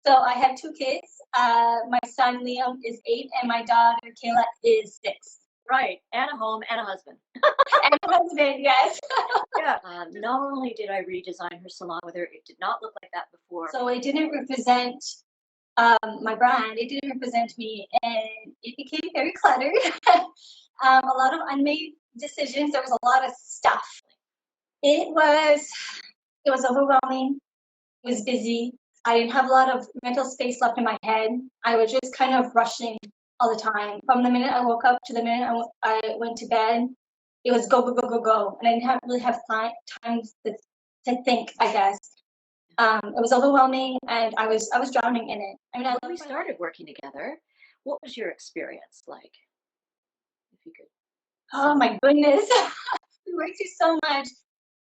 So I have two kids. My son Liam is 8, and my daughter Kayla is 6. Right, and a home and a husband. And a husband, yes. Yeah. Not only did I redesign her salon with her, it did not look like that before. So it didn't represent my brand. It didn't represent me, and it became very cluttered. A lot of unmade decisions. There was a lot of stuff. It was overwhelming. It was busy. I didn't have a lot of mental space left in my head. I was just kind of rushing all the time. From the minute I woke up to the minute I went to bed, it was go, go, go, go, go. And I didn't really have time to think, I guess. It was overwhelming, and I was drowning in it. I mean, when we started working together, what was your experience like? If you could. Oh my goodness. We worked through so much.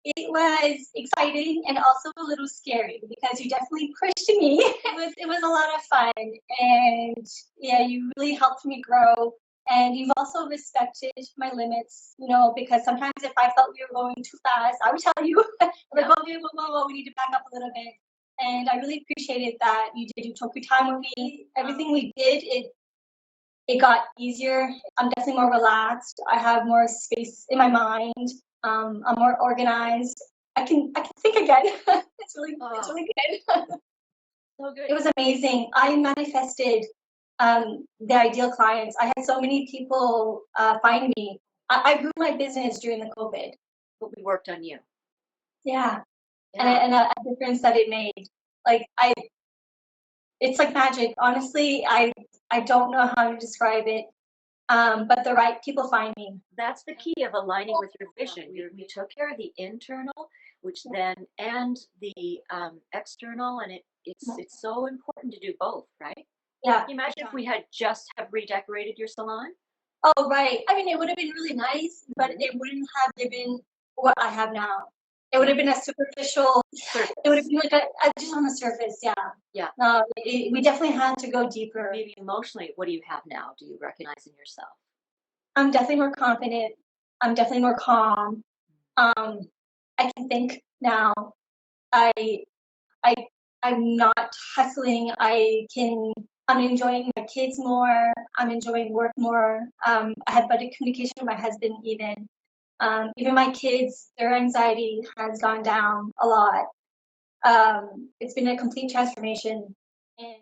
It was exciting and also a little scary because you definitely pushed me. It was a lot of fun, and yeah, you really helped me grow. And you've also respected my limits, because sometimes if I felt we were going too fast, I would tell you, like, okay, whoa, we need to back up a little bit. And I really appreciated that you did. You took your time with me. Everything we did, it got easier. I'm definitely more relaxed. I have more space in my mind. I'm more organized. I can think again. It's really good. So good. It was amazing. I manifested the ideal clients. I had so many people find me. I grew my business during the COVID. But we worked on you. Yeah. And a difference that it made. Like it's like magic. Honestly, I don't know how to describe it. But the right people find me. That's the key of aligning with your vision. We took care of the internal, which then and the external, and it's so important to do both, right? Yeah. Can you imagine if we had just have redecorated your salon? Oh, right. I mean, it would have been really nice, but it wouldn't have given what I have now. It would have been a superficial. Surface. It would have been like a just on the surface. Yeah. Yeah. No, we definitely had to go deeper. Maybe emotionally, what do you have now? Do you recognize in yourself? I'm definitely more confident. I'm definitely more calm. I can think now. I I I'm not hustling. I'm enjoying my kids more. I'm enjoying work more. I have better communication with my husband even. Even my kids, their anxiety has gone down a lot. It's been a complete transformation. And